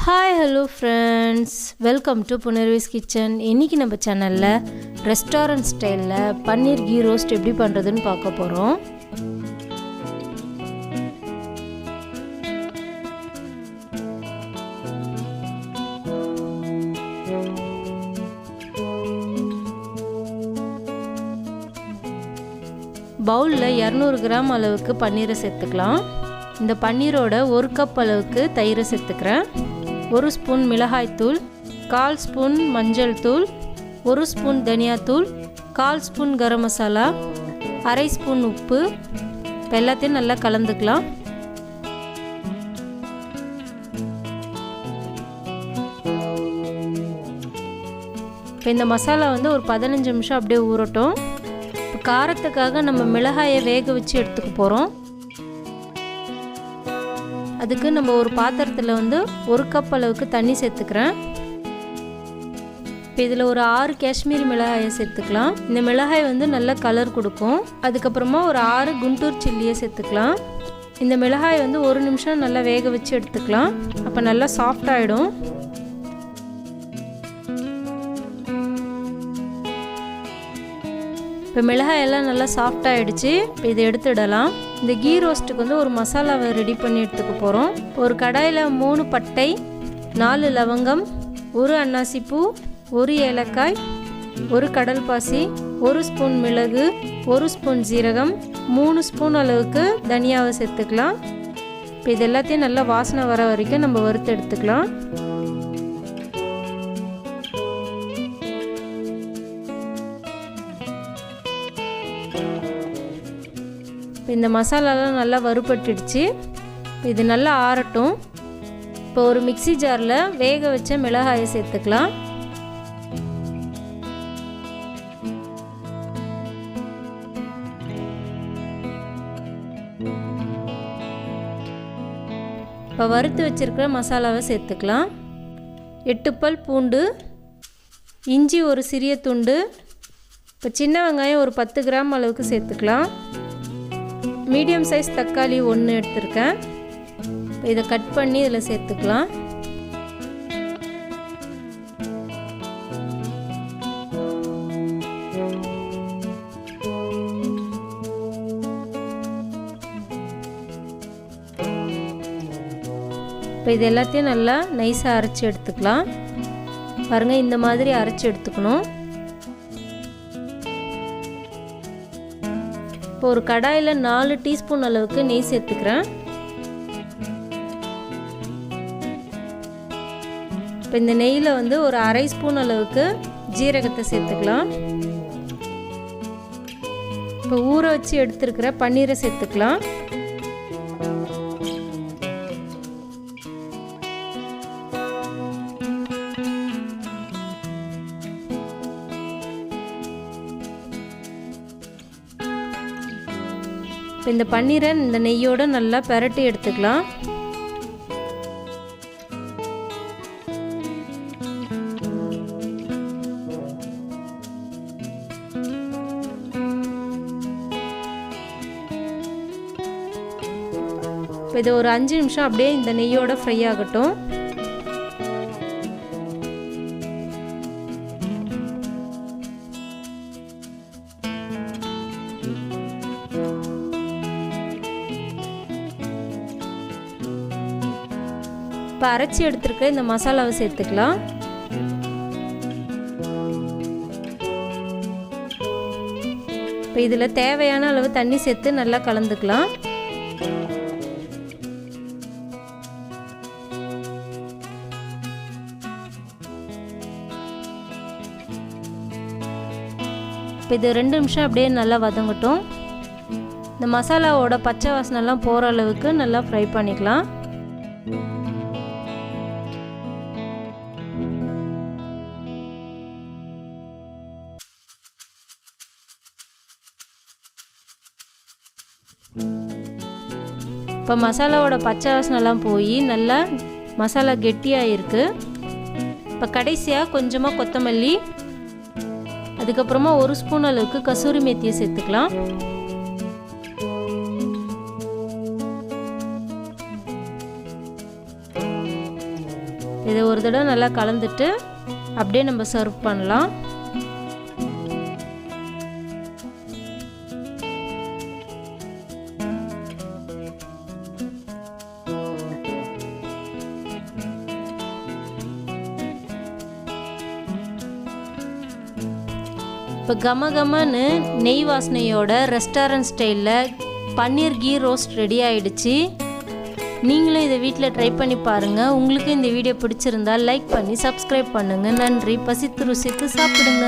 Hi hello friends, welcome to புனர்விஸ் kitchen. இன்றைக்கி நம்ம சேனலில் ரெஸ்டாரண்ட் ஸ்டைலில் பன்னீர் கீ ரோஸ்ட் எப்படி பண்ணுறதுன்னு பார்க்க போகிறோம். பவுலில் 200 கிராம் அளவுக்கு பன்னீரை சேர்த்துக்கலாம். இந்த பன்னீரோட 1 கப் அளவுக்கு தயிரை சேர்த்துக்கிறேன். 1 ஸ்பூன் மிளகாய்த்தூள், 1/4 ஸ்பூன் மஞ்சள் தூள், 1 ஸ்பூன் தனியாத்தூள், 1/4 ஸ்பூன் கரம் மசாலா, 1/2 ஸ்பூன் உப்பு. இப்போ எல்லாத்தையும் நல்லா கலந்துக்கலாம். இப்போ இந்த மசாலா ஒரு 15 நிமிஷம் அப்படியே ஊறட்டும். இப்போ காரத்துக்காக நம்ம மிளகாயை வேக வச்சு எடுத்துக்க போகிறோம். அதுக்கு நம்ம ஒரு பாத்திரத்தில் 1 கப் அளவுக்கு தண்ணி சேர்த்துக்கிறேன். இப்போ இதில் ஒரு 6 காஷ்மீரி மிளகாயை சேர்த்துக்கலாம். இந்த மிளகாய் நல்ல கலர் கொடுக்கும். அதுக்கப்புறமா ஒரு 6 குண்டூர் சில்லியை சேர்த்துக்கலாம். இந்த மிளகாய் 1 நிமிஷம் நல்லா வேக வச்சு எடுத்துக்கலாம். அப்போ நல்லா சாஃப்ட் ஆகிடும். இப்போ மிளகாயெல்லாம் நல்லா சாஃப்ட் ஆகிடுச்சு. இப்போ இதை எடுத்துடலாம். இந்த கீ ரோஸ்ட்டுக்கு ஒரு மசாலாவை ரெடி பண்ணி எடுத்துக்க போகிறோம். ஒரு கடாயில் 3 பட்டை, 4 லவங்கம், 1 அன்னாசிப்பூ, 1 ஏலக்காய், 1 கடல் பாசி, 1 ஸ்பூன் மிளகு, 1 ஸ்பூன் ஜீரகம், 3 ஸ்பூன் அளவுக்கு தனியாவை சேர்த்துக்கலாம். இப்போ இது எல்லாத்தையும் நல்லா வாசனை வர வரைக்கும் நம்ம வறுத்து எடுத்துக்கலாம். இப்போ இந்த மசாலாலாம் நல்லா வறுபட்டுடுச்சு. இது நல்லா ஆறட்டும். இப்போ ஒரு மிக்ஸி ஜாரில் வேக வச்ச மிளகாயை சேர்த்துக்கலாம். இப்போ வறுத்து வச்சுருக்கிற மசாலாவை சேர்த்துக்கலாம். 8 பல் பூண்டு, இஞ்சி ஒரு சிறிய துண்டு, இப்போ சின்ன வெங்காயம் ஒரு 10 கிராம் அளவுக்கு சேர்த்துக்கலாம். மீடியம் சைஸ் தக்காளி 1 எடுத்திருக்கேன். இப்போ இதை கட் பண்ணி இதில் சேர்த்துக்கலாம். இப்போ இது எல்லாத்தையும் நல்லா நைஸாக அரைச்சி எடுத்துக்கலாம். பாருங்கள், இந்த மாதிரி அரைச்சி எடுத்துக்கணும். இப்போ ஒரு கடாயில் 4 டீஸ்பூன் அளவுக்கு நெய் சேர்த்துக்கிறேன். இப்போ இந்த நெய்யில் ஒரு 1/2 ஸ்பூன் அளவுக்கு ஜீரகத்தை சேர்த்துக்கலாம். இப்போ ஊற வச்சு எடுத்துருக்கிற பன்னீரை சேர்த்துக்கலாம். இப்போ இந்த பன்னீரை இந்த நெய்யோடு நல்லா பெரட்டி எடுத்துக்கலாம். இப்போ இது ஒரு 5 நிமிஷம் அப்படியே இந்த நெய்யோட ஃப்ரை ஆகட்டும். இப்போ அரைச்சி எடுத்துருக்க இந்த மசாலாவை சேர்த்துக்கலாம். இப்போ இதில் தேவையான அளவு தண்ணி சேர்த்து நல்லா கலந்துக்கலாம். இப்போ இது 2 நிமிஷம் அப்படியே நல்லா வதங்கட்டும். இந்த மசாலாவோட பச்சை வாசனைலாம் போகிற அளவுக்கு நல்லா ஃப்ரை பண்ணிக்கலாம். இப்போ மசாலாவோட பச்சை வாசனைலாம் போய் நல்லா மசாலா கெட்டியாக இருக்குது. இப்போ கடைசியாக கொஞ்சமாக கொத்தமல்லி, அதுக்கப்புறமா 1 ஸ்பூன் அளவுக்கு கசூரி மேத்தியை சேர்த்துக்கலாம். இதை ஒரு தடவை நல்லா கலந்துட்டு அப்படியே நம்ம சர்வ் பண்ணலாம். இப்போ கமகமன்னு நெய் வாசனையோட ரெஸ்டாரண்ட் ஸ்டைலில் பன்னீர் கீ ரோஸ்ட் ரெடி ஆகிடுச்சு. நீங்களும் இதை வீட்டில் ட்ரை பண்ணி பாருங்கள். உங்களுக்கு இந்த வீடியோ பிடிச்சிருந்தால் லைக் பண்ணி சப்ஸ்கிரைப் பண்ணுங்கள். நன்றி. பசித்து ருசித்து சாப்பிடுங்க.